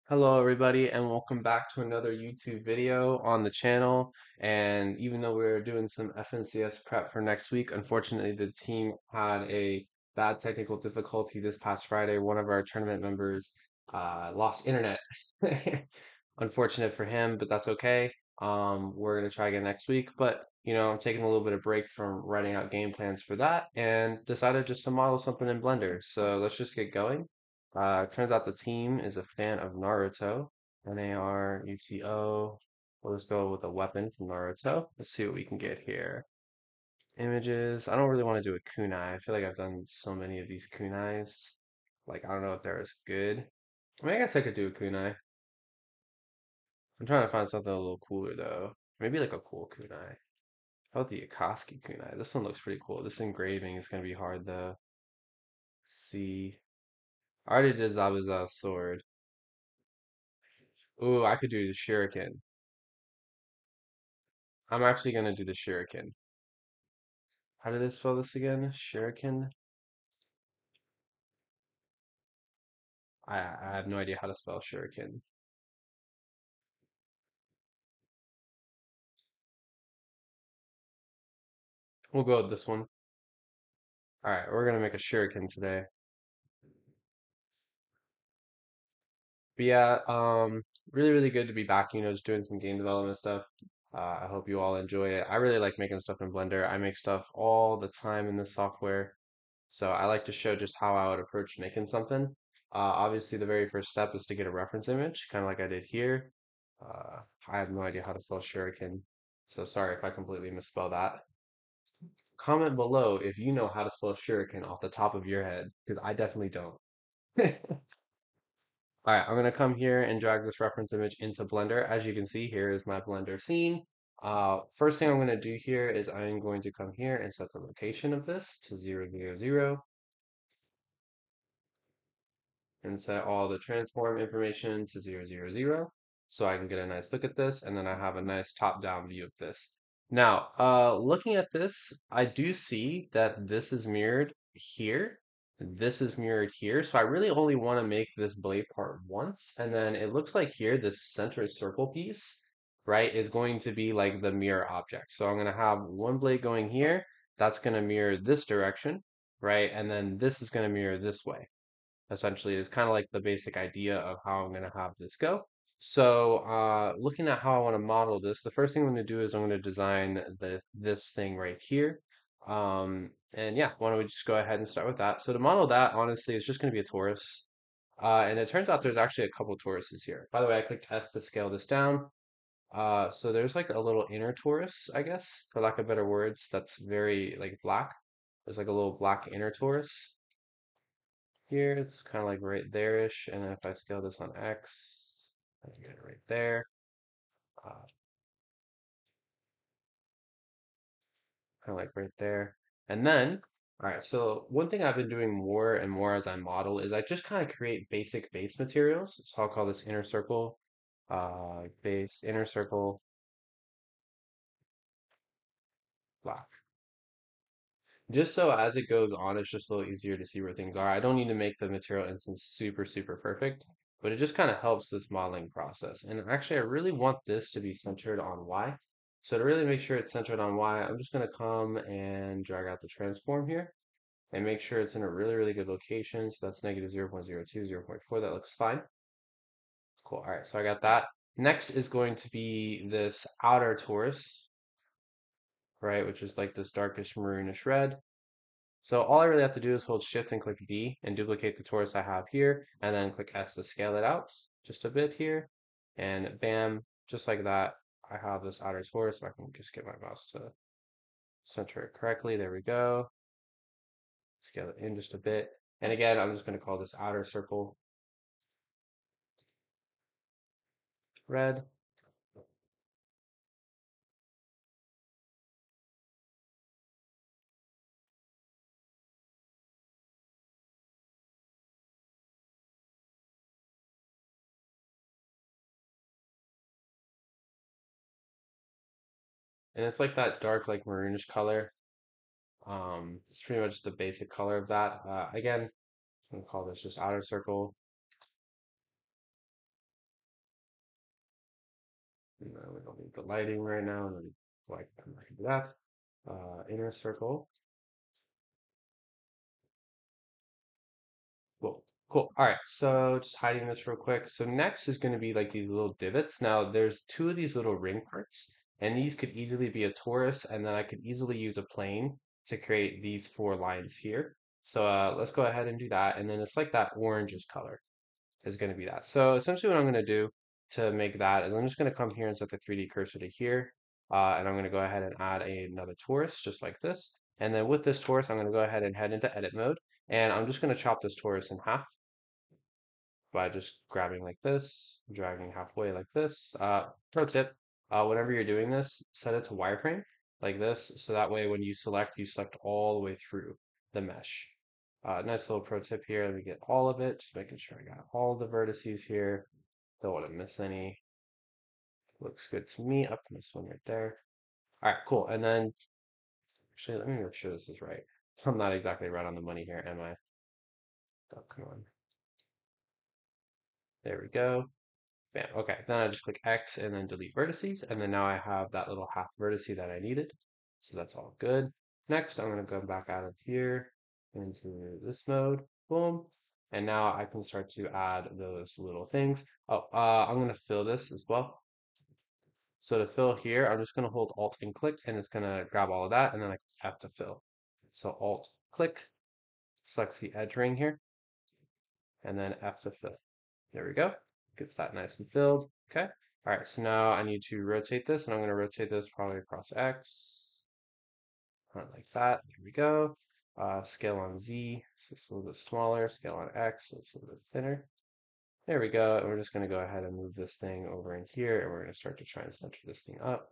Hello, everybody, and welcome back to another YouTube video on the channel. And even though we're doing some FNCS prep for next week, unfortunately, the team had a bad technical difficulty this past Friday. One of our tournament members lost internet. Unfortunate for him, but that's okay. We're gonna try again next week, but I'm taking a little bit of break from writing out game plans for that, and decided just to model something in Blender. So let's just get going. Turns out the team is a fan of Naruto. Naruto. We'll just go with a weapon from Naruto. Let's see what we can get here. Images. I don't really want to do a kunai. I feel like I've done so many of these kunais. Like, I don't know if they're as good. I mean, I guess I could do a kunai. I'm trying to find something a little cooler, though. Maybe like a cool kunai. How about the Akatsuki kunai? This one looks pretty cool. This engraving is going to be hard, though. Let's see. I already did Zabuza's sword. Ooh, I could do the Shuriken. I'm actually gonna do the Shuriken. How do they spell this again? Shuriken? I have no idea how to spell Shuriken. We'll go with this one. Alright, we're gonna make a Shuriken today. But yeah, really, really good to be back, just doing some game development stuff. I hope you all enjoy it. I really like making stuff in Blender. I make stuff all the time in this software. So I like to show just how I would approach making something. Obviously, the very first step is to get a reference image, kind of like I did here. I have no idea how to spell shuriken, so sorry if I completely misspell that. Comment below if you know how to spell shuriken off the top of your head, because I definitely don't. All right, I'm gonna come here and drag this reference image into Blender. As you can see, here is my Blender scene. First thing I'm gonna do here is I'm going to come here and set the location of this to 0, 0, 0. And set all the transform information to 0, 0, 0, so I can get a nice look at this, and then I have a nice top-down view of this. Now, looking at this, I do see that this is mirrored here. This is mirrored here, so I really only want to make this blade part once, and then it looks like here, this center circle piece, right, is going to be like the mirror object. So I'm going to have one blade going here, that's going to mirror this direction, right, and then this is going to mirror this way essentially is kind of like the basic idea of how I'm going to have this go. So looking at how I want to model this, the first thing I'm going to do is I'm going to design this thing right here. And yeah, why don't we just go ahead and start with that. So to model that, honestly, it's just going to be a torus. And it turns out there's actually a couple toruses here. By the way, I clicked S to scale this down. So there's like a little inner torus, I guess, for lack of better words, that's very like black. There's like a little black inner torus here. It's kind of like right there-ish. And then if I scale this on X, I can get it right there. Uh, kind of like right there. And then, all right, so one thing I've been doing more and more as I model is I just kind of create basic base materials. So I'll call this inner circle, base, inner circle, black. Just so as it goes on, it's just a little easier to see where things are. I don't need to make the material instance super, super perfect, but it just kind of helps this modeling process. And actually, I really want this to be centered on Y. So to really make sure it's centered on Y, I'm just going to come and drag out the transform here and make sure it's in a really, really good location. So that's negative 0.02, 0.4. That looks fine. Cool. All right, so I got that. Next is going to be this outer torus, right, which is like this darkish maroonish red. So all I really have to do is hold Shift and click D and duplicate the torus I have here, and then click S to scale it out just a bit here. And bam, just like that, I have this outer torus. So I can just get my mouse to center it correctly. There we go. Scale it in just a bit. And again, I'm just going to call this outer circle red. And it's like that dark, like maroonish color. It's pretty much the basic color of that. Again, I'm going to call this just outer circle No, we don't need the lighting right now. And then so I can come back and do that. Inner circle. Cool. Cool. All right. So just hiding this real quick. So next is going to be like these little divots. Now there's two of these little ring parts, and these could easily be a torus, and then I could easily use a plane to create these four lines here. So let's go ahead and do that. And then it's like that orangish color is going to be that. So essentially what I'm going to do to make that is I'm just going to come here and set the 3D cursor to here. And I'm going to go ahead and add another torus just like this. And then with this torus, I'm going to go ahead and head into edit mode. And I'm just going to chop this torus in half by just grabbing like this, dragging halfway like this. Pro tip, whenever you're doing this, set it to wireframe like this. So that way when you select all the way through the mesh. Nice little pro tip here. Let me get all of it, just making sure I got all the vertices here. Don't want to miss any. Looks good to me. Up this one right there. All right, cool. And then actually, let me make sure this is right. I'm not exactly right on the money here, am I? Oh, come on. There we go. Bam. Okay, then I just click X and then delete vertices, and then now I have that little half vertice that I needed. So that's all good. Next, I'm going to go back out of here into this mode. Boom. And now I can start to add those little things. Oh, I'm going to fill this as well. So to fill here, I'm just going to hold Alt and click, and it's going to grab all of that, and then I have to fill. So Alt, click, selects the edge ring here, and then F to fill. There we go. Gets that nice and filled. Okay. All right. So now I need to rotate this, and I'm going to rotate this probably across X, like that. There we go. Scale on Z, so it's a little bit smaller. Scale on X, so it's a little bit thinner. There we go. And we're just going to go ahead and move this thing over in here, and we're going to start to try and center this thing up.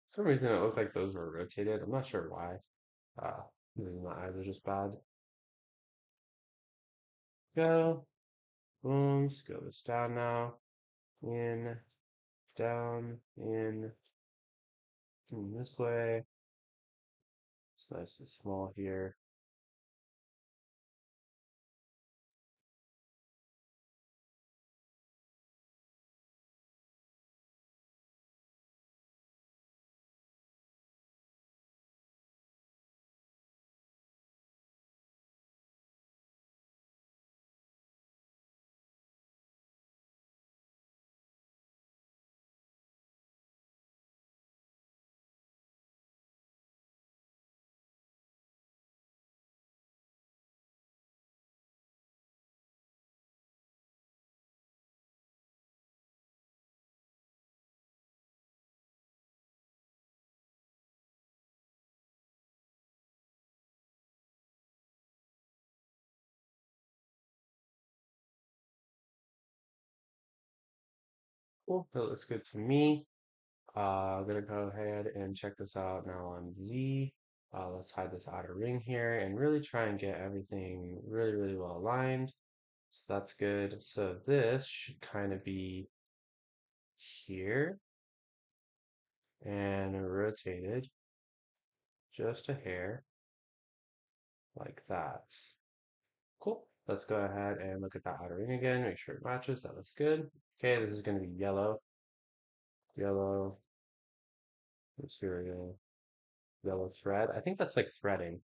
For some reason, it looked like those were rotated. I'm not sure why. Uh, maybe my eyes are just bad. Go. Boom. Scale this down now. In, down, in this way. It's nice and small here. Cool. That looks good to me. I'm gonna go ahead and check this out now on Z. Let's hide this outer ring here and really try and get everything really, really well aligned. So that's good. So this should kind of be here and rotated just a hair like that. Cool. Let's go ahead and look at that outer ring again, make sure it matches. That looks good. Okay, this is going to be yellow, yellow, material, yellow thread. I think that's like threading.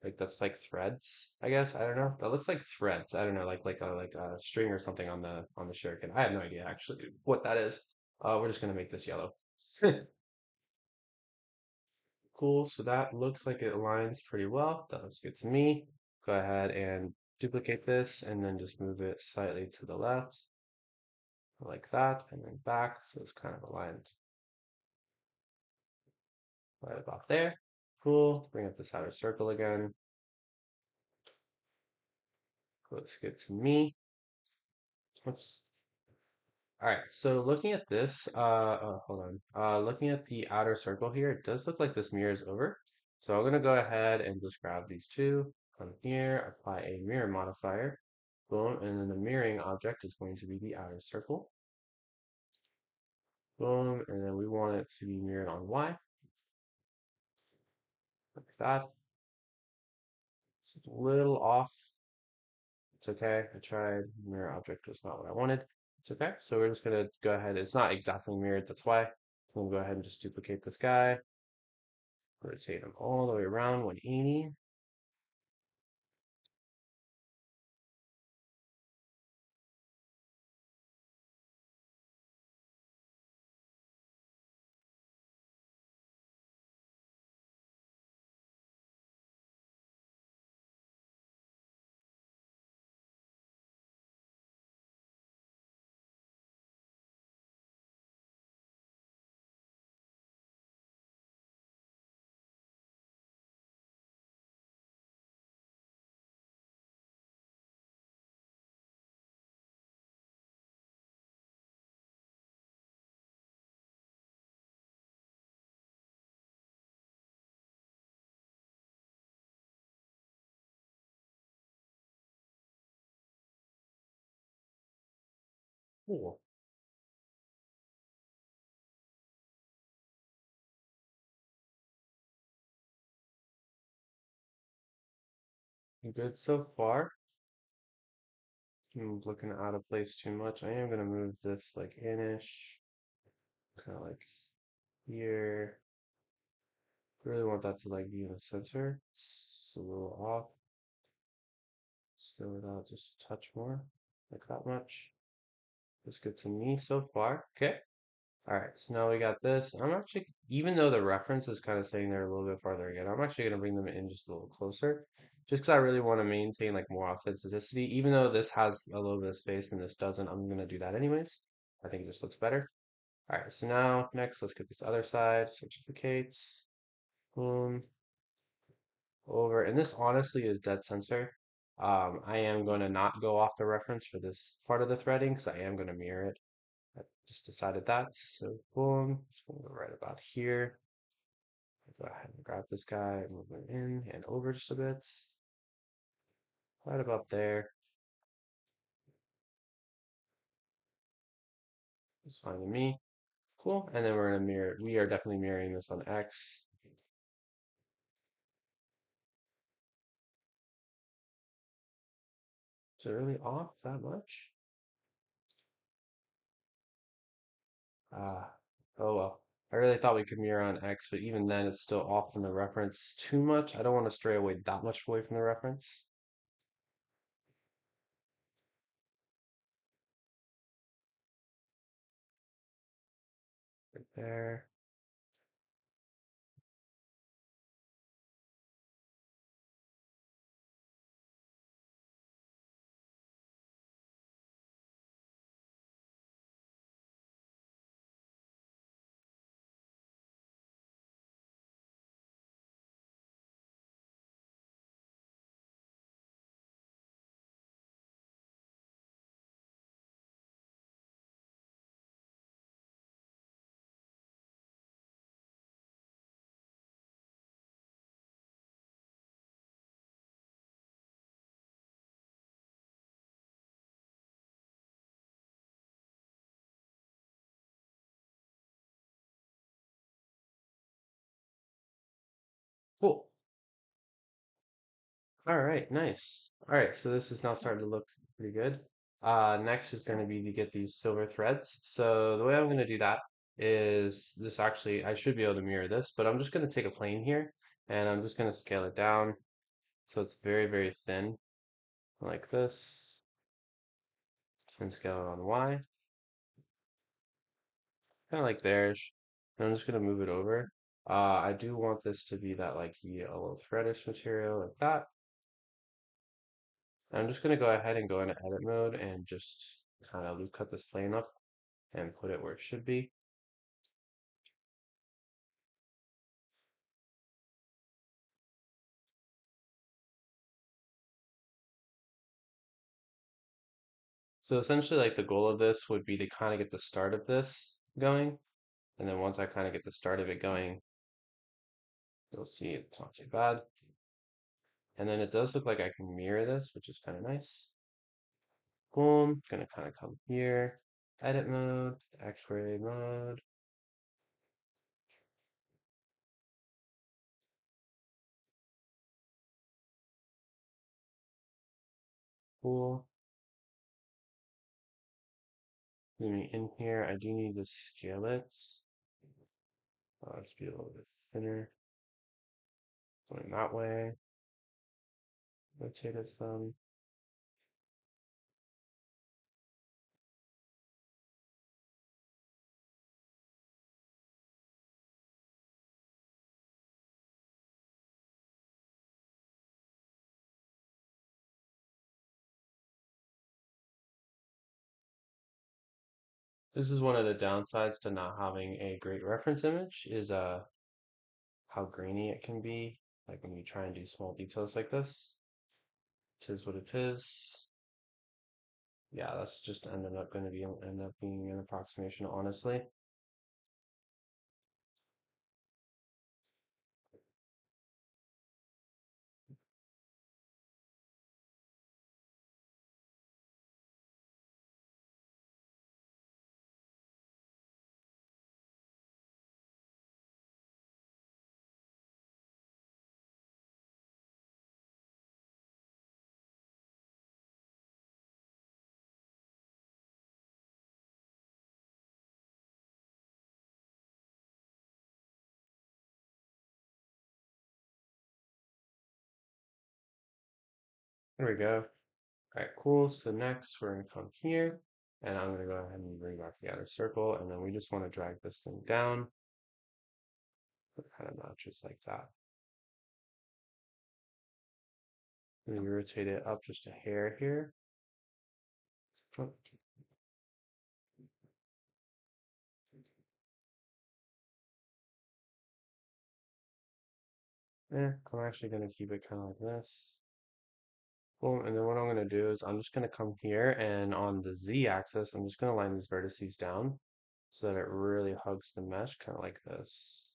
Like that's like threads, I guess. I don't know. That looks like threads. I don't know, like a string or something on the Shuriken. I have no idea actually what that is. We're just gonna make this yellow. Cool. So that looks like it aligns pretty well. That looks good to me. Go ahead and duplicate this and then just move it slightly to the left like that and then back. So it's kind of aligned right about there. Cool. Bring up this outer circle again. Let's get to me. Oops. All right, so looking at this, oh, hold on. Looking at the outer circle here, it does look like this mirrors over. So I'm gonna go ahead and just grab these two, come here, apply a mirror modifier, boom, and then the mirroring object is going to be the outer circle, boom, and then we want it to be mirrored on Y, like that. It's a little off. It's okay. I tried. Mirror object was not what I wanted. It's okay. So we're just gonna go ahead. It's not exactly mirrored. That's why. We'll go ahead and just duplicate this guy. Rotate him all the way around 180. Cool. Good so far. I'm looking out of place too much. I am gonna move this like inish, kind of like here. Really want that to like be in the center. It's a little off. Let's go it out just a touch more, like that much. Looks good to me so far. Okay. All right, so now we got this. I'm actually, even though the reference is kind of saying they're a little bit farther again, I'm actually going to bring them in just a little closer, just because I really want to maintain like more authenticity. Even though this has a little bit of space and this doesn't, I'm going to do that anyways. I think it just looks better. All right, so now next, let's get this other side, certificates, boom, over. And this honestly is dead center. I am going to not go off the reference for this part of the threading because I am going to mirror it. I just decided that. So boom, it's going to go right about here. Go ahead and grab this guy, move him in and over just a bit. Right about there. It's fine to me. Cool. And then we're gonna mirror. We are definitely mirroring this on X. Is it really off that much? Ah, oh well. I really thought we could mirror on X, but even then it's still off from the reference too much. I don't want to stray away that much away from the reference. Right there. Cool. All right, nice. All right, so this is now starting to look pretty good. Next is going to be to get these silver threads. So the way I'm going to do that is this actually, I should be able to mirror this, but I'm just going to take a plane here and I'm just going to scale it down so it's very, very thin like this and scale it on Y, kind of like there's. And I'm just going to move it over. I do want this to be that like yellow threadish material like that. I'm just going to go ahead and go into edit mode and just kind of loop cut this plane up and put it where it should be. So essentially, like the goal of this would be to kind of get the start of this going. And then once I kind of get the start of it going, you'll see it's not too bad. And then it does look like I can mirror this, which is kind of nice. Boom, gonna kind of come here, edit mode, X-ray mode. Cool. Maybe in here, I do need to scale it. Let's be a little bit thinner. Going that way. Rotate it some. This is one of the downsides to not having a great reference image is how grainy it can be. Like when you try and do small details like this. It is what it is. Yeah, that's just ended up going to be end up being an approximation, honestly. There we go. All right, cool. So next we're gonna come here and I'm gonna go ahead and bring back the outer circle and then we just want to drag this thing down. It kind of matches like that. Maybe rotate it up just a hair here. Oh, I'm actually gonna keep it kind of like this. Cool. And then what I'm gonna do is I'm just gonna come here and on the Z axis, I'm just gonna line these vertices down so that it really hugs the mesh, kind of like this.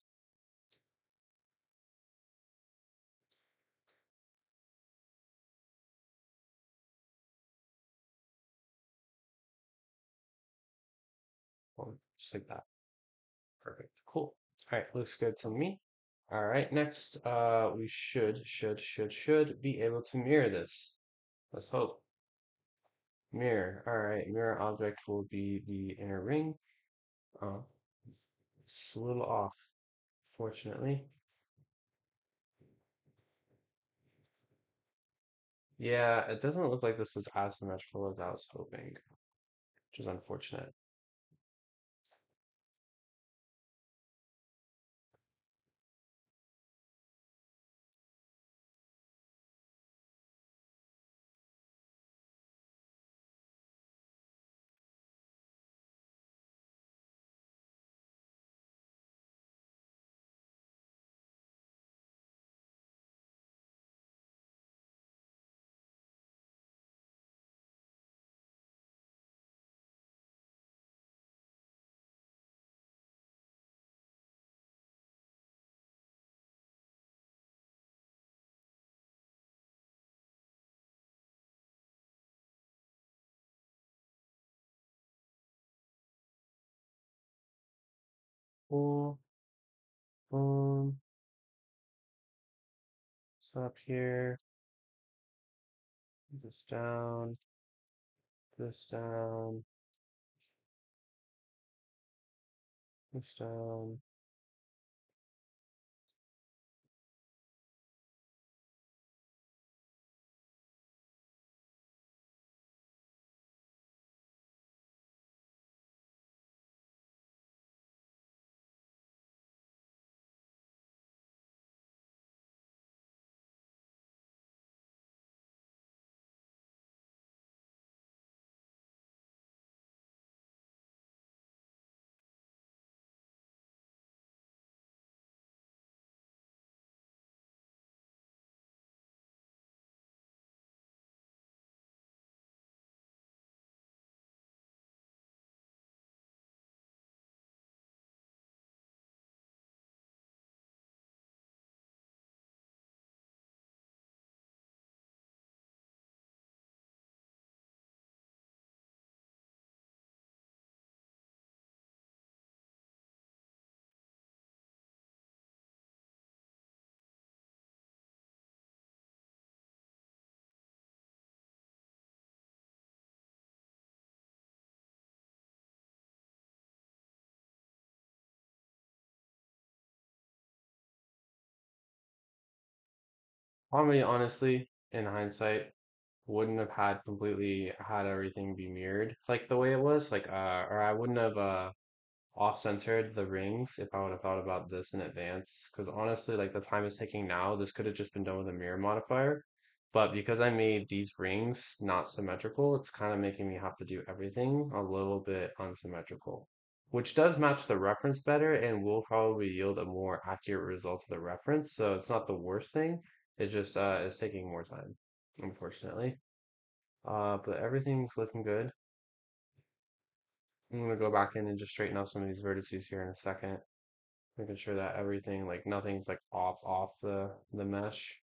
Boom, just like that. Perfect. Cool. All right, looks good to me. All right, next, we should be able to mirror this. Let's hope. Mirror. All right, mirror object will be the inner ring. Uh, it's a little off, fortunately. Yeah, it doesn't look like this was as symmetrical as I was hoping, which is unfortunate. Cool. Boom. Stop here. This down. This down. This down. Probably honestly, in hindsight, wouldn't have had completely had everything be mirrored like the way it was. Or I wouldn't have off-centered the rings if I would have thought about this in advance. Because honestly, like the time it's taking now, this could have just been done with a mirror modifier. But because I made these rings not symmetrical, it's kind of making me have to do everything a little bit unsymmetrical, which does match the reference better and will probably yield a more accurate result of the reference. So it's not the worst thing. It just is taking more time, unfortunately. But everything's looking good. I'm gonna go back in and just straighten out some of these vertices here in a second, making sure that everything, like nothing's like off the mesh.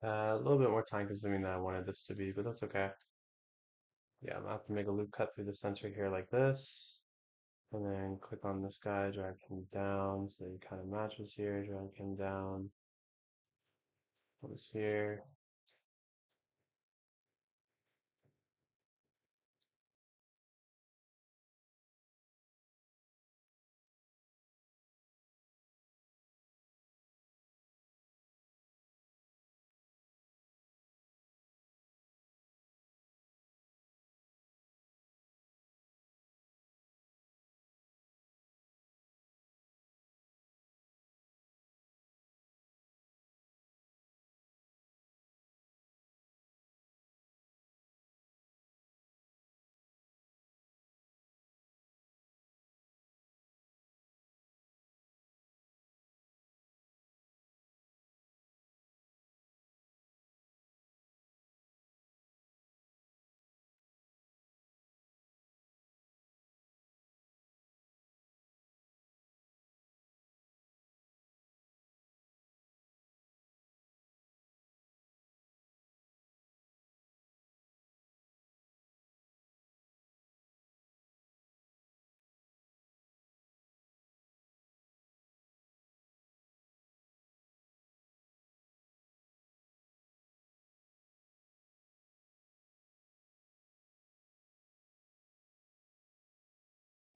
A little bit more time consuming than I wanted this to be, but that's okay. Yeah, I'm gonna have to make a loop cut through the center here like this, and then click on this guy, drag him down so he kind of matches here, drag him down, goes here.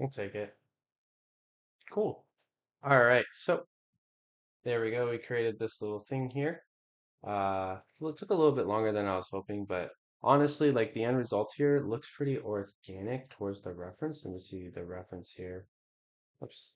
We'll take it. Cool. All right, so there we go. We created this little thing here. Well, it took a little bit longer than I was hoping, but honestly, like the end result here looks pretty organic towards the reference. Let me see the reference here. Oops.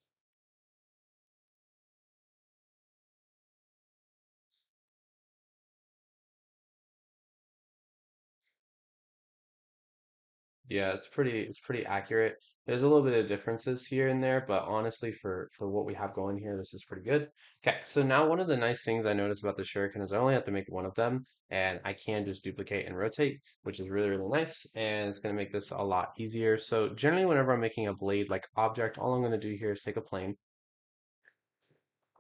Yeah, it's pretty accurate. There's a little bit of differences here and there, but honestly, for what we have going here, this is pretty good. Okay, so now one of the nice things I noticed about the Shuriken is I only have to make one of them, and I can just duplicate and rotate, which is really, really nice, and it's going to make this a lot easier. So generally, whenever I'm making a blade like object, all I'm going to do here is take a plane,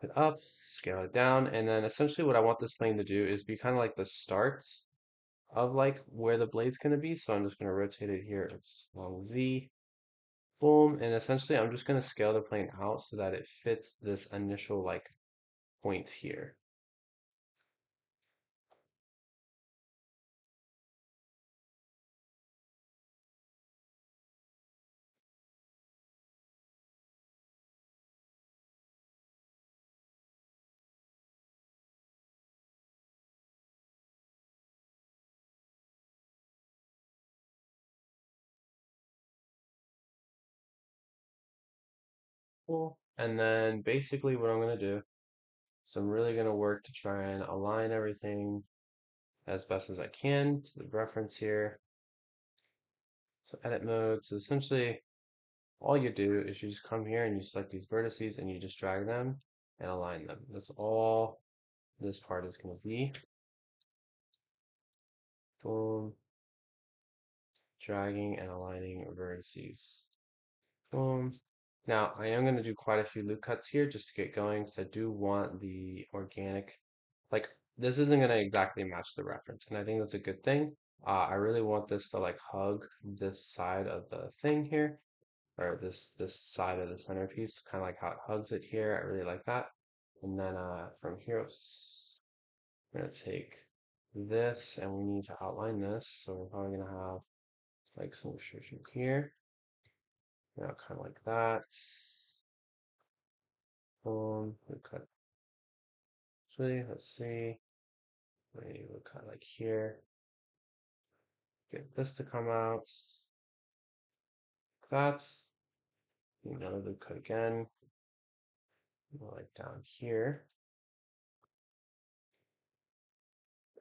put it up, scale it down, and then essentially what I want this plane to do is be kind of like the start of like where the blade's going to be. So I'm just going to rotate it here along Z. Boom, and essentially I'm just going to scale the plane out so that it fits this initial like point here. Cool. And then basically what I'm going to do is I'm really going to work to try and align everything as best as I can to the reference here. So edit mode. So essentially all you do is you just come here and you select these vertices and you just drag them and align them. That's all this part is going to be. Boom, dragging and aligning vertices. Boom. Now, I am going to do quite a few loop cuts here just to get going because I do want the organic, like, this isn't going to exactly match the reference, and I think that's a good thing. I really want this to like hug this side of the thing here, or this side of the centerpiece, kind of like how it hugs it here. I really like that. And then from here, we're going to take this, and we need to outline this, so we're probably going to have like some restriction here. Now, kind of like that. We cut three. Let's see. We would cut like here. Get this to come out. Like that. Another loop cut again. Like down here.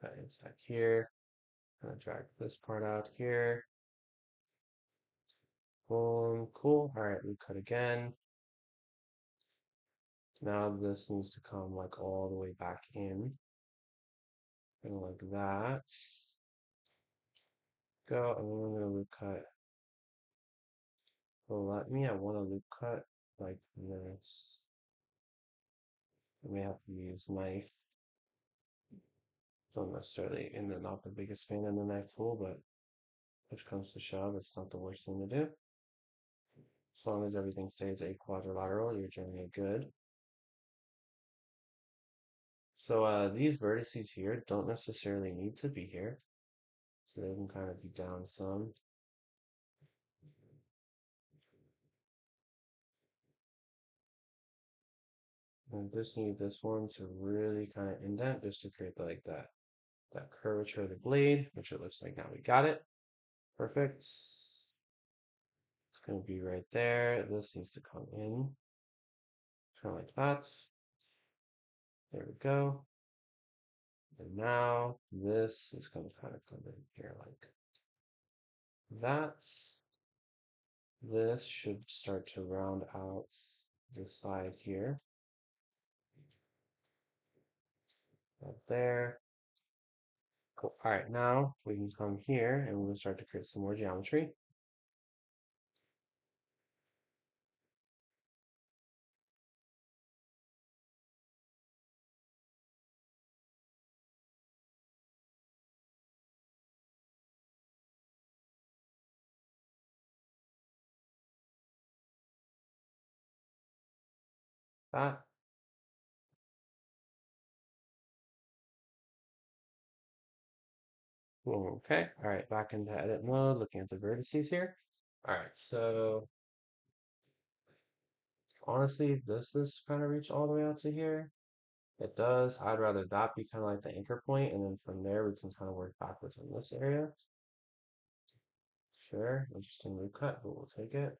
Cut inside here. Gonna drag this part out here. Boom. Cool. All right. Loop cut again. Now this needs to come like all the way back in. And like that. Go. And then we're gonna loop cut. Well, let me. I want a loop cut like this. I may have to use knife. Don't necessarily, and then not the biggest fan of the knife tool, but push comes to shove, it's not the worst thing to do. As long as everything stays a quadrilateral, you're generally good. So these vertices here don't necessarily need to be here. So they can kind of be down some. And just need this one to really kind of indent just to create like that curvature of the blade, which it looks like now we got it. Perfect. It's going to be right there. This needs to come in, kind of like that. There we go. And now this is going to kind of come in here like that. This should start to round out the side here. Right there. Cool. All right, now we can come here and we'll start to create some more geometry. That. Okay. All right, back into edit mode, looking at the vertices here. All right, so honestly, does this kind of reach all the way out to here? It does. I'd rather that be kind of like the anchor point, and then from there we can kind of work backwards in this area. Sure, interesting loop cut, but we'll take it.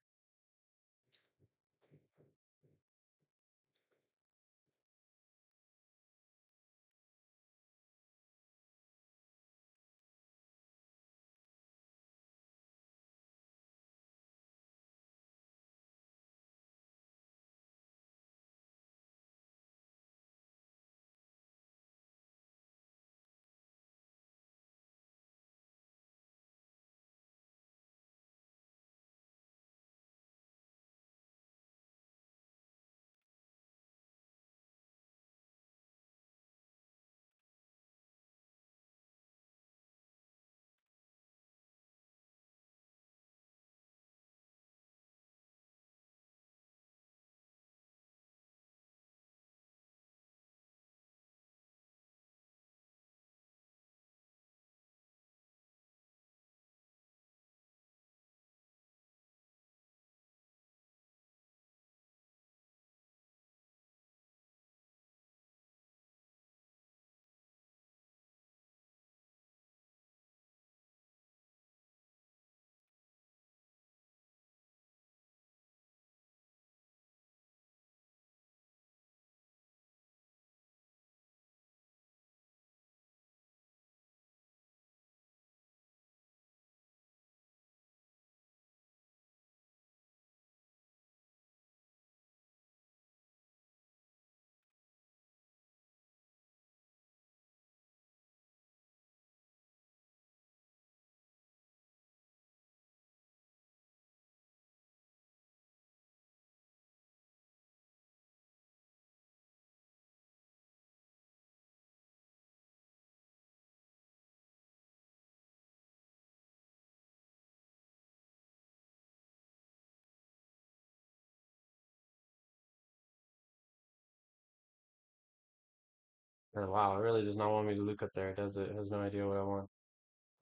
And wow, it really does not want me to look up there, does it? It has no idea what I want.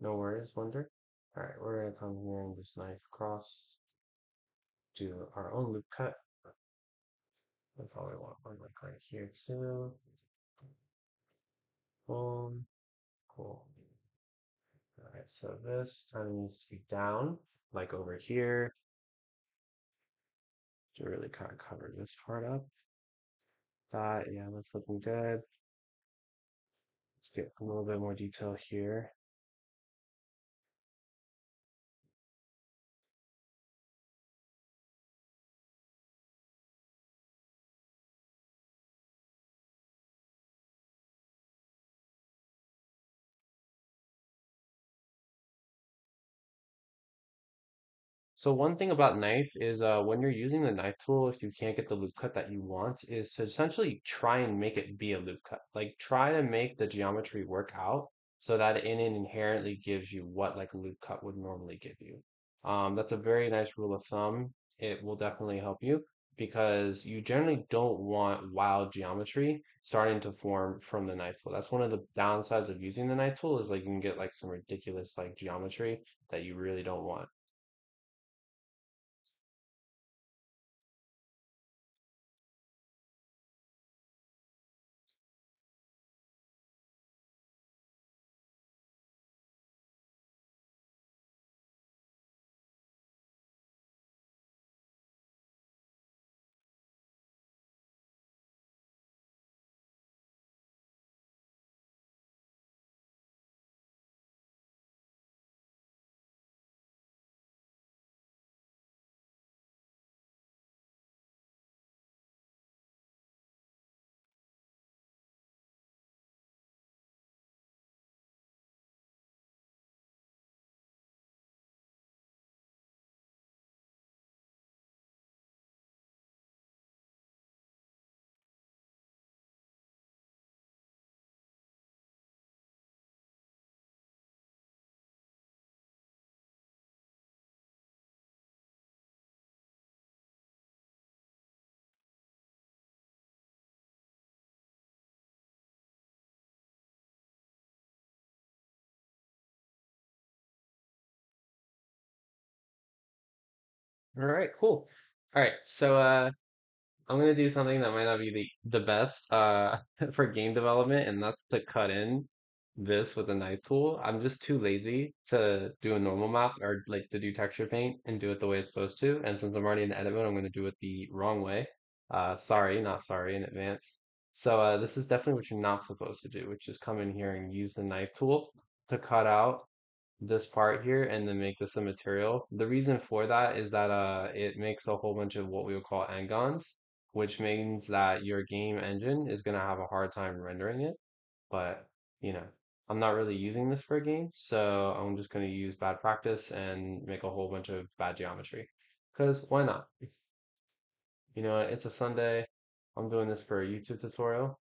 No worries, wonder. Alright, we're gonna come here and just knife across, do our own loop cut. I probably want one like right here too. Boom. Cool. Alright, so this kind of needs to be down, like over here, to really kind of cover this part up. That, yeah, that's looking good. Let's get a little bit more detail here. So one thing about knife is when you're using the knife tool, if you can't get the loop cut that you want, is to essentially try and make it be a loop cut. Like try to make the geometry work out so that it inherently gives you what like a loop cut would normally give you. That's a very nice rule of thumb. It will definitely help you because you generally don't want wild geometry starting to form from the knife tool. That's one of the downsides of using the knife tool is like you can get like some ridiculous like geometry that you really don't want. All right, cool. All right, so I'm gonna do something that might not be the best for game development, and that's to cut in this with a knife tool. I'm just too lazy to do a normal map or like to do texture paint and do it the way it's supposed to. And since I'm already in edit mode, I'm gonna do it the wrong way. Sorry, not sorry in advance. So this is definitely what you're not supposed to do, which is come in here and use the knife tool to cut out this part here and then make this a material. The reason for that is that it makes a whole bunch of what we would call angons, which means that your game engine is gonna have a hard time rendering it. But you know, I'm not really using this for a game, so I'm just gonna use bad practice and make a whole bunch of bad geometry. Because why not? You know, it's a Sunday. I'm doing this for a YouTube tutorial,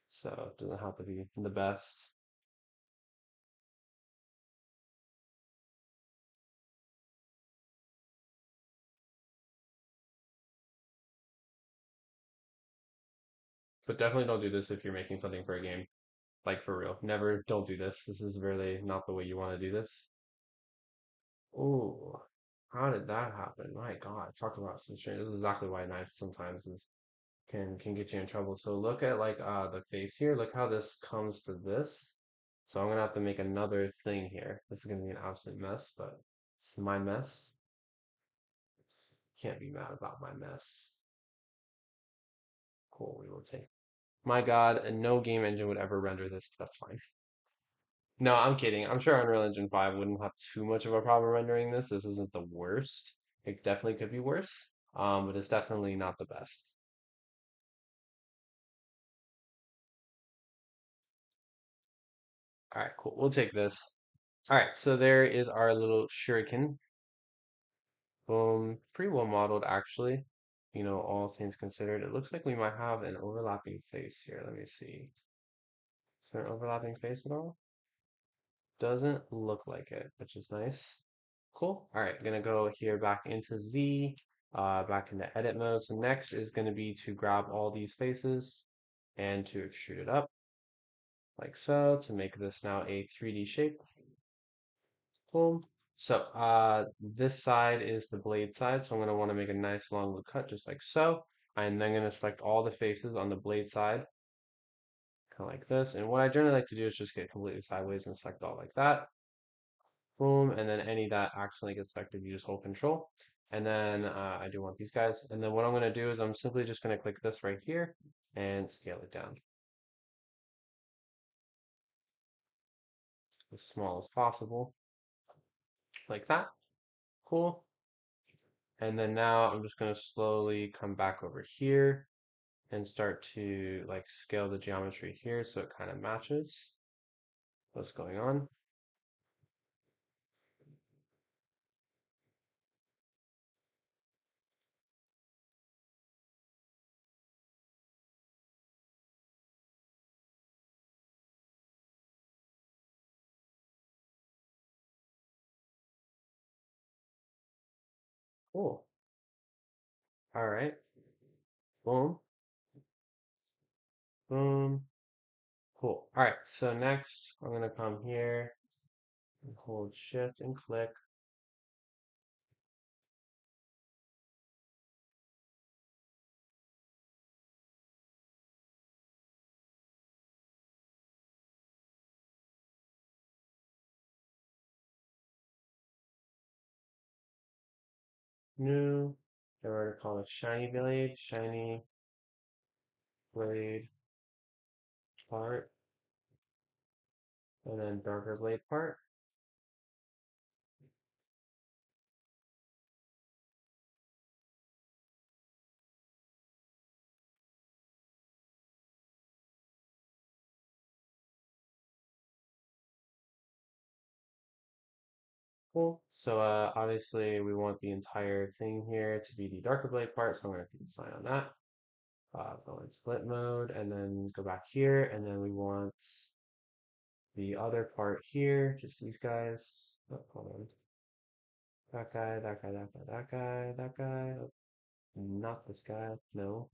so it doesn't have to be the best. But definitely don't do this if you're making something for a game. Like for real. Never, don't do this. This is really not the way you want to do this. Oh, how did that happen? My God, talk about some strange. This is exactly why knives sometimes is can get you in trouble. So look at like the face here. Look how this comes to this. So I'm gonna have to make another thing here. This is gonna be an absolute mess, but it's my mess. Can't be mad about my mess. Cool, we will take. My God, and no game engine would ever render this, but that's fine. No, I'm kidding. I'm sure Unreal Engine 5 wouldn't have too much of a problem rendering this. This isn't the worst. It definitely could be worse, but it's definitely not the best. All right, cool. We'll take this. All right, so there is our little shuriken. Pretty well modeled actually. You know, all things considered. It looks like we might have an overlapping face here. Let me see. Is there an overlapping face at all? Doesn't look like it, which is nice. Cool. All right, gonna go here back into Z, back into edit mode. So next is gonna be to grab all these faces. and to extrude it up like so to make this now a 3D shape. Boom. So this side is the blade side, so I'm going to want to make a nice long loop cut just like so. I'm then going to select all the faces on the blade side, kind of like this. And what I generally like to do is just get completely sideways and select all like that. Boom. And then any that accidentally gets selected, you just hold control. And then I do want these guys. And then what I'm going to do is I'm simply just going to click this right here and scale it down as small as possible, like that. Cool. And then now I'm just going to slowly come back over here and start to like scale the geometry here so it kind of matches what's going on. Cool. All right. Boom. Boom. Cool. All right. So next I'm going to come here and hold shift and click. New. And we're going to call it shiny blade part, and then darker blade part. Cool. So obviously we want the entire thing here to be the darker blade part, so I'm going to keep a sign on that. Go in split mode and then go back here, and then we want the other part here, just these guys. Oh, hold on. That guy, that guy, that guy, that guy, that guy. Oh, not this guy. No.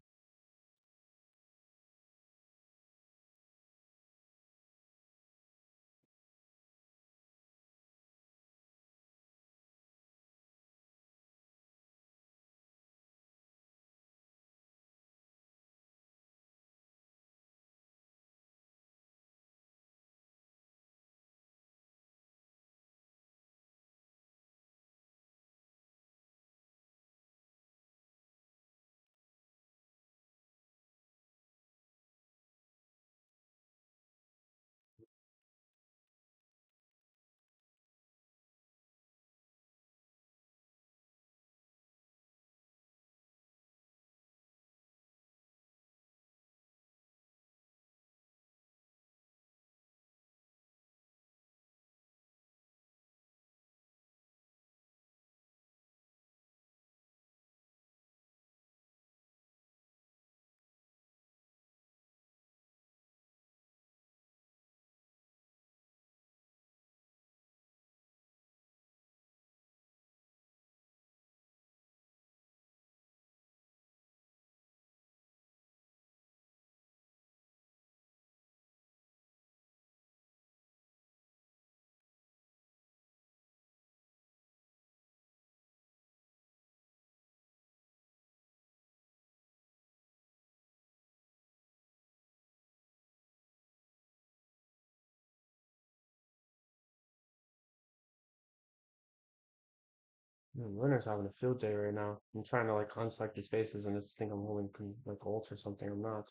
Winner's having a field day right now. I'm trying to like unselect these faces and it's think I'm holding like alt or something. I'm not.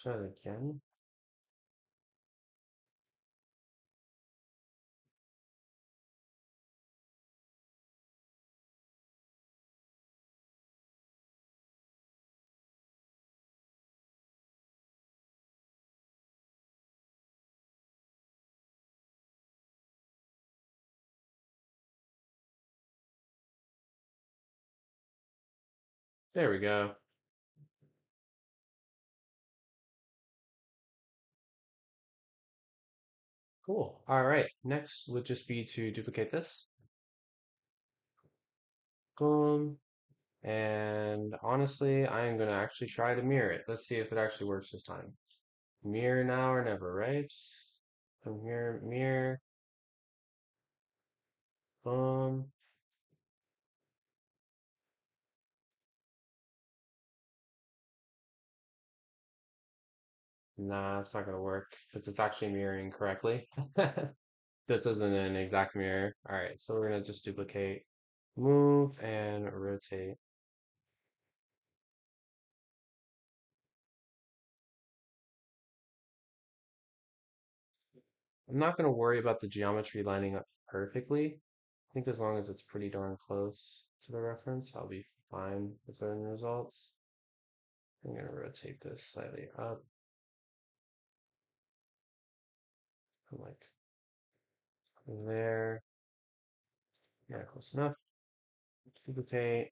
Try it again. There we go. Cool. All right. Next would just be to duplicate this. Boom. And honestly, I am going to actually try to mirror it. Let's see if it actually works this time. Mirror now or never, right? Come here, mirror, boom. Nah, it's not going to work because it's actually mirroring correctly. This isn't an exact mirror. All right, so we're going to just duplicate, move, and rotate. I'm not going to worry about the geometry lining up perfectly. I think as long as it's pretty darn close to the reference, I'll be fine with the end results. I'm going to rotate this slightly up, like there. Yeah, close enough. Duplicate.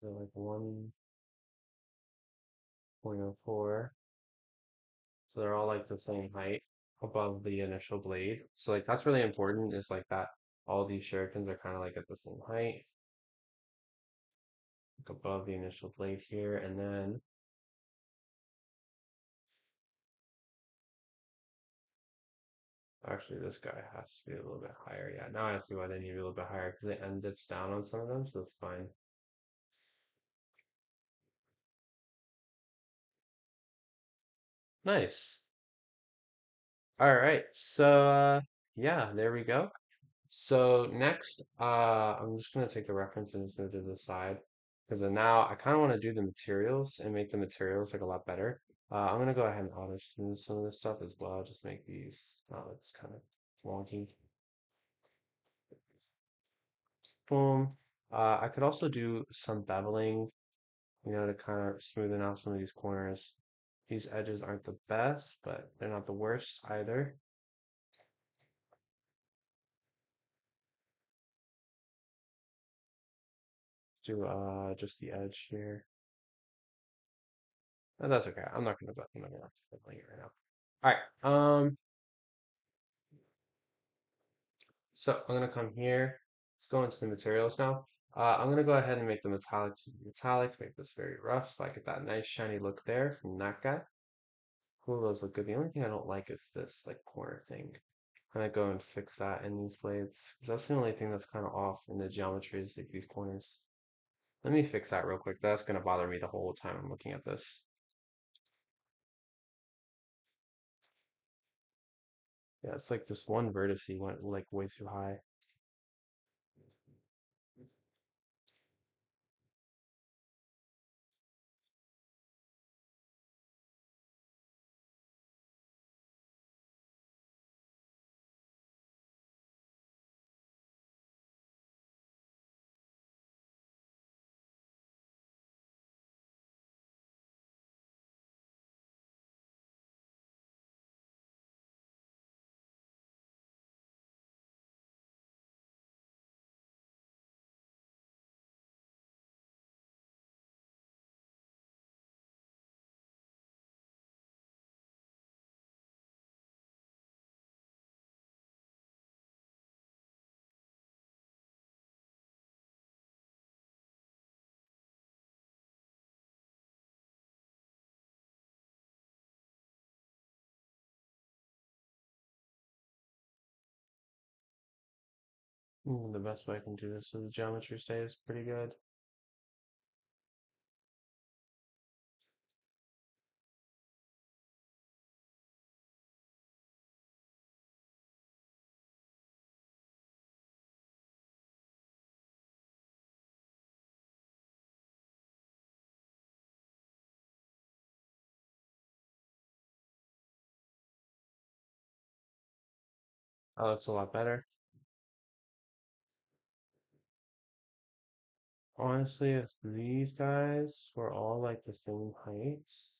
So like 1.04. So they're all like the same height above the initial blade. So like that's really important is like that all these shurikens are kind of like at the same height, like above the initial blade here. And then actually this guy has to be a little bit higher. Yeah, now I see why they need to be a little bit higher because it end dips down on some of them, so that's fine. Nice. All right. So yeah, there we go. So next, I'm just gonna take the reference and just move to the side because then now I kind of want to do the materials and make the materials like a lot better. I'm gonna go ahead and auto smooth some of this stuff as well. Just make these not look kind of wonky. Boom. I could also do some beveling, to kind of smoothen out some of these corners. These edges aren't the best, but they're not the worst either. Do just the edge here. That's okay. I'm not gonna beveling it right now. All right. So I'm gonna come here. Let's go into the materials now. I'm gonna go ahead and make the metallic, make this very rough, so I get that nice shiny look there from that guy. Cool, those look good. The only thing I don't like is this like corner thing. I'm gonna go and fix that in these blades, because that's the only thing that's kind of off in the geometry is like these corners. Let me fix that real quick. That's gonna bother me the whole time I'm looking at this. Yeah, it's like this one vertex went like way too high. The best way I can do this so the geometry stays pretty good. That looks a lot better. Honestly, if these guys were all like the same heights,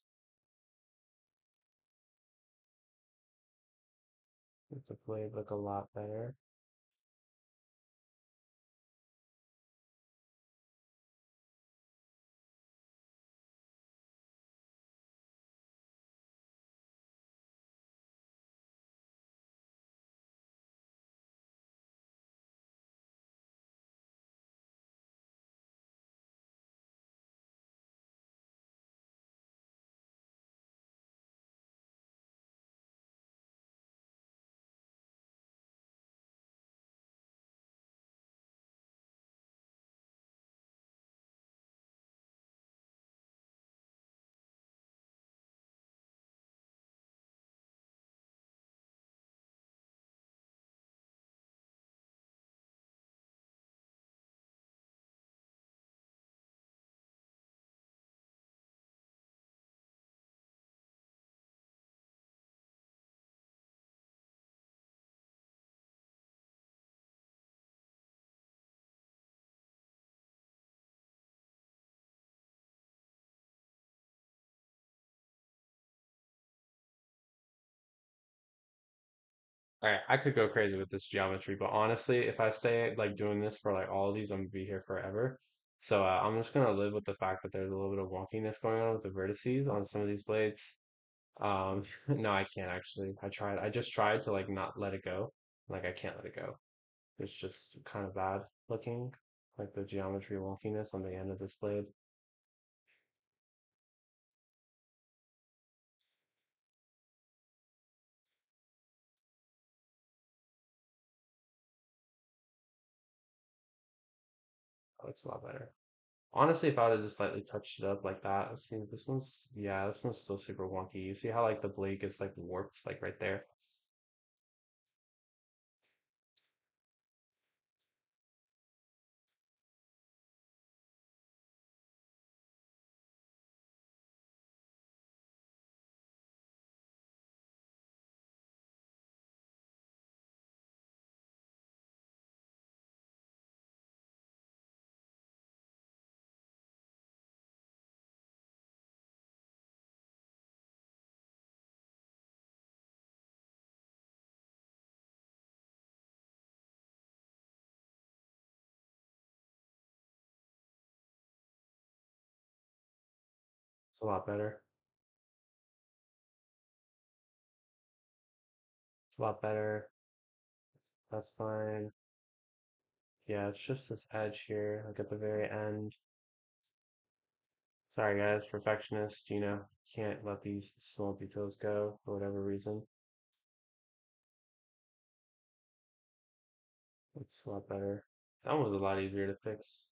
it the blade look a lot better. All right, I could go crazy with this geometry, but honestly, if I stay like doing this for like all of these, I'm gonna be here forever. So I'm just gonna live with the fact that there's a little bit of wonkiness going on with the vertices on some of these blades. No, I can't actually. I tried. I just tried to like not let it go. Like I can't let it go. It's just kind of bad looking, like the geometry wonkiness on the end of this blade. That looks a lot better. Honestly, if I would have just slightly touched it up like that, see this one's yeah, this one's still super wonky. You see how like the blade gets like warped like right there? It's a lot better. It's a lot better. That's fine. Yeah, it's just this edge here, like at the very end. Sorry guys, perfectionist, can't let these small details go for whatever reason. It's a lot better. That one was a lot easier to fix.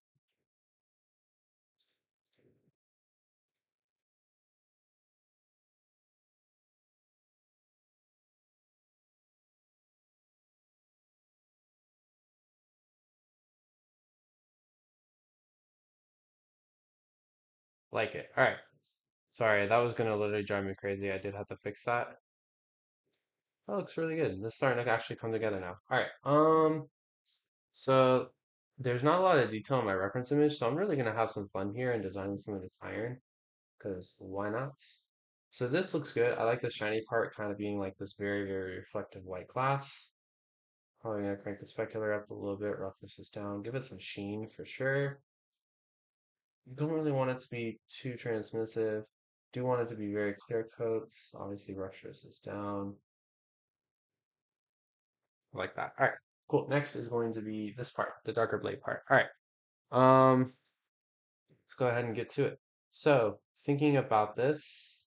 Like it. All right. Sorry, that was gonna literally drive me crazy. I did have to fix that. That looks really good. This is starting to actually come together now. All right. So there's not a lot of detail in my reference image, so I'm really gonna have some fun here and designing some of this iron, because why not? So this looks good. I like the shiny part kind of being like this very, very reflective white glass. Probably gonna crank the specular up a little bit, roughness this down, give it some sheen for sure. You don't really want it to be too transmissive. Do want it to be very clear coats. Obviously, rough this down like that. All right, cool. Next is going to be this part, the darker blade part. All right. Let's go ahead and get to it. So, thinking about this,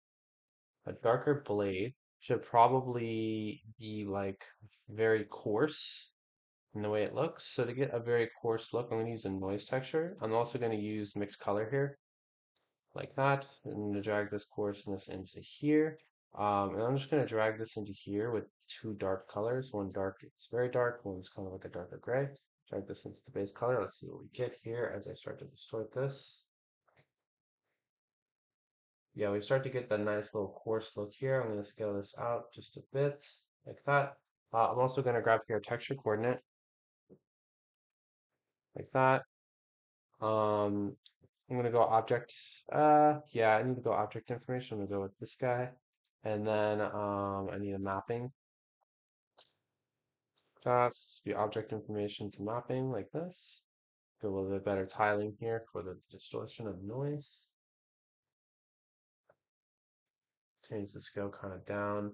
a darker blade should probably be like very coarse, and the way it looks. So to get a very coarse look, I'm going to use a noise texture. I'm also going to use mixed color here, like that. And I'm going to drag this coarseness into here. And I'm just going to drag this into here with two dark colors. One dark is very dark, one's kind of like a darker gray. Drag this into the base color. Let's see what we get here as I start to distort this. Yeah, we start to get that nice little coarse look here. I'm going to scale this out just a bit, like that. I'm also going to grab here a texture coordinate, like that. Um, I'm gonna go object. Yeah, I need to go object information. I'm gonna go with this guy, and then I need a mapping. That's the object information to mapping like this. Get a little bit better tiling here for the distortion of noise. Change the scale kind of down.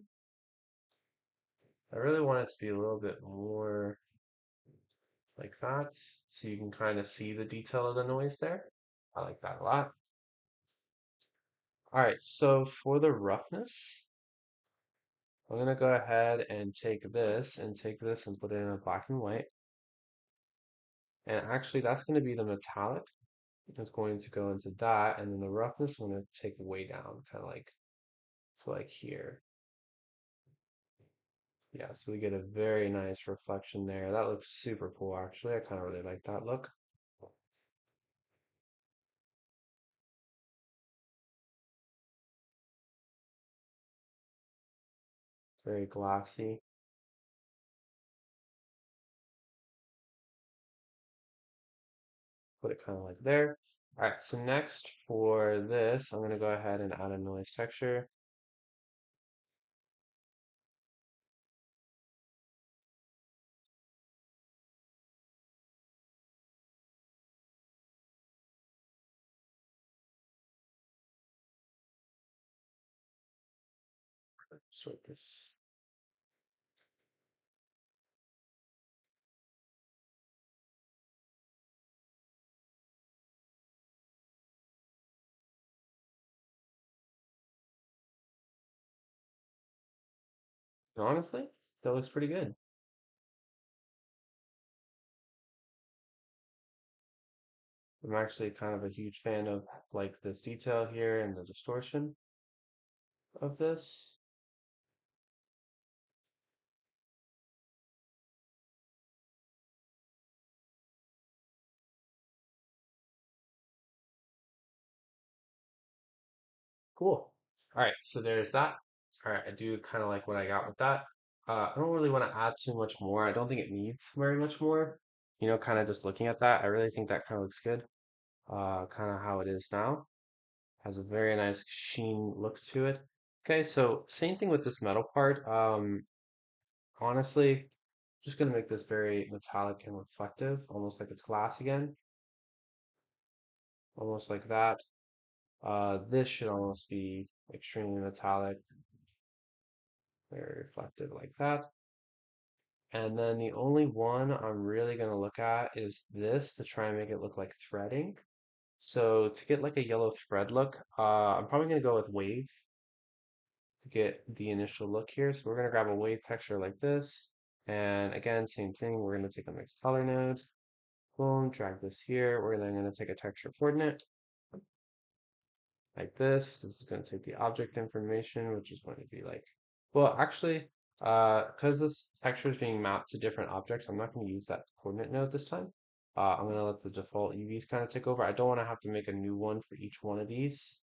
I really want it to be a little bit more like that, so you can kind of see the detail of the noise there. I like that a lot. All right, so for the roughness, I'm gonna go ahead and take this and put it in a black and white. And actually that's gonna be the metallic. It's going to go into that, and then the roughness I'm gonna take way down, kind of like to like here. Yeah, so we get a very nice reflection there. That looks super cool actually. I kind of really like that look. Very glassy. Put it kind of like there. All right, so next for this, I'm gonna go ahead and add a noise texture. Sort this. And honestly, that looks pretty good. I'm actually kind of a huge fan of like this detail here and the distortion of this. Cool. All right, so there's that. All right, I do kind of like what I got with that. I don't really want to add too much more. I don't think it needs very much more. Kind of just looking at that, I really think that kind of looks good. Kind of how it is now. Has a very nice sheen look to it. Okay, so same thing with this metal part. Honestly, just gonna make this very metallic and reflective, almost like it's glass again, almost like that. This should almost be extremely metallic, very reflective like that. And then the only one I'm really going to look at is this to try and make it look like threading. So to get like a yellow thread look, I'm probably going to go with wave to get the initial look here. So we're going to grab a wave texture like this. And again, same thing. We're going to take a mixed color node. Boom, drag this here. We're then going to take a texture coordinate like this. This is going to take the object information, which is going to be like, well, actually, because this texture is being mapped to different objects, I'm not going to use that coordinate node this time. I'm going to let the default UVs kind of take over. I don't want to have to make a new one for each one of these.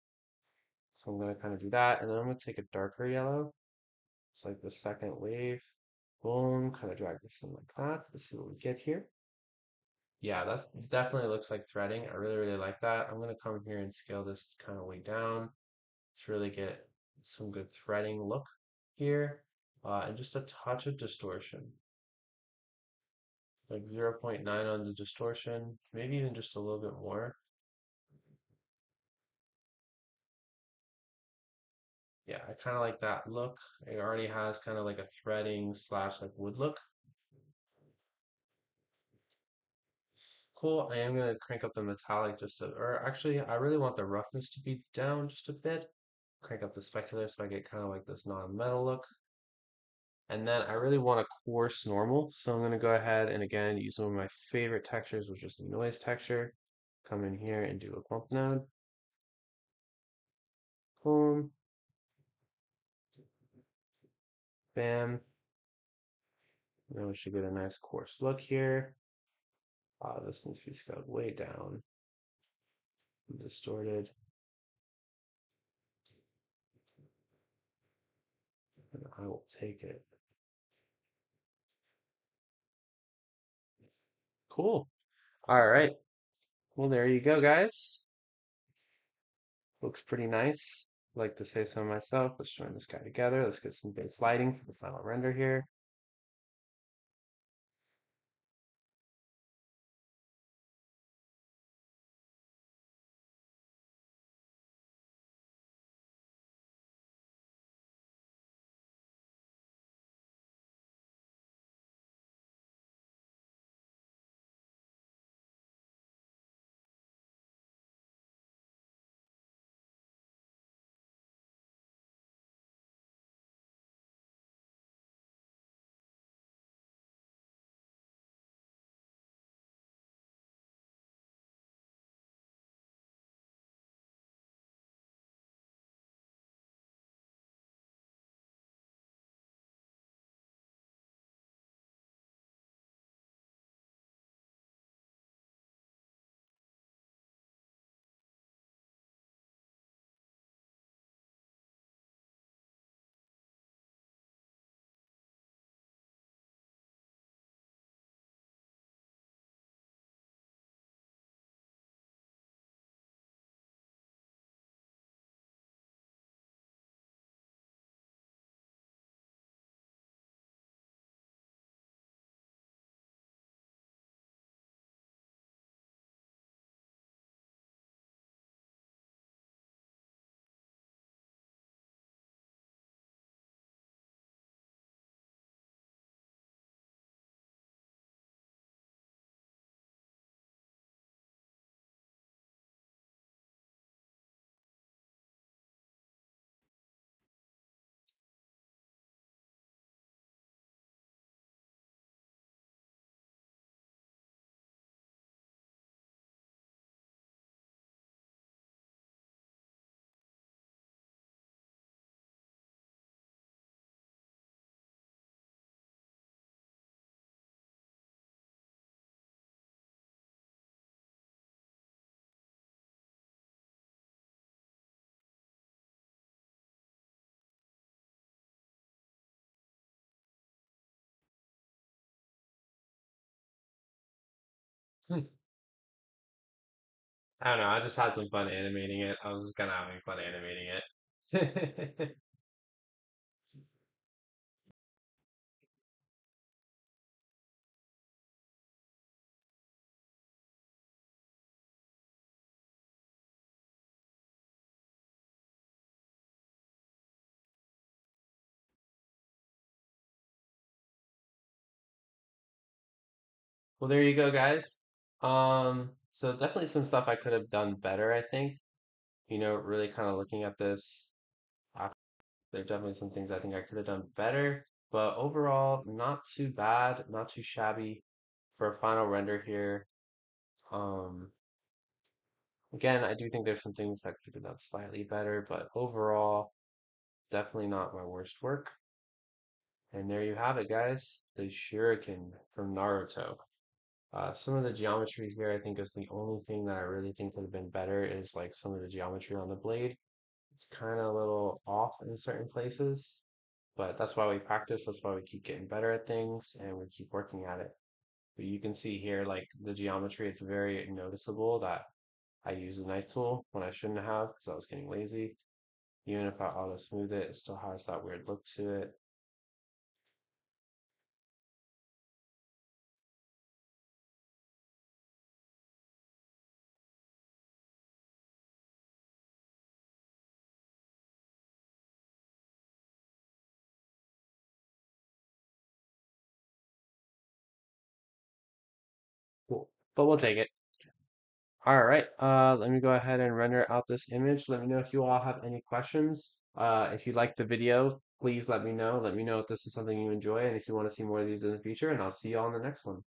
So I'm going to kind of do that. And then I'm going to take a darker yellow. It's like the second wave. Boom, kind of drag this in like that. Let's see what we get here. Yeah, that's definitely looks like threading. I really, really like that. I'm going to come here and scale this kind of way down. Let's really get some good threading look here. And just a touch of distortion. Like 0.9 on the distortion, maybe even just a little bit more. Yeah, I kind of like that look. It already has kind of like a threading slash like wood look. Cool. I am gonna crank up the metallic or actually, I really want the roughness to be down just a bit. Crank up the specular so I get kind of like this non-metal look. And then I really want a coarse normal. So I'm going to go ahead and again use one of my favorite textures, which is the noise texture. Come in here and do a bump node. Boom. Bam. Now we should get a nice coarse look here. This needs to be scaled way down. Distorted. And I will take it. Cool. All right. Well, there you go, guys. Looks pretty nice. Like to say so myself. Let's join this guy together. Let's get some base lighting for the final render here. Hmm. I don't know. I just had some fun animating it. I was kind of having fun animating it. Well, there you go, guys. So definitely some stuff I could have done better, I think. Really kind of looking at this, uh, there are definitely some things I think I could have done better, but overall, not too bad, not too shabby for a final render here. Um, Again, I do think there's some things that could have been done slightly better, but overall, definitely not my worst work. And there you have it, guys. The Shuriken from Naruto. Some of the geometry here, I think, is the only thing that I really think could have been better is like some of the geometry on the blade. It's kind of a little off in certain places, but that's why we practice. That's why we keep getting better at things and we keep working at it. But you can see here, like the geometry, it's very noticeable that I used the knife tool when I shouldn't have because I was getting lazy. Even if I auto smooth it, it still has that weird look to it. Cool. But we'll take it. All right, let me go ahead and render out this image. Let me know if you all have any questions. If you liked the video, please let me know. Let me know if this is something you enjoy and if you want to see more of these in the future, and I'll see you all in the next one.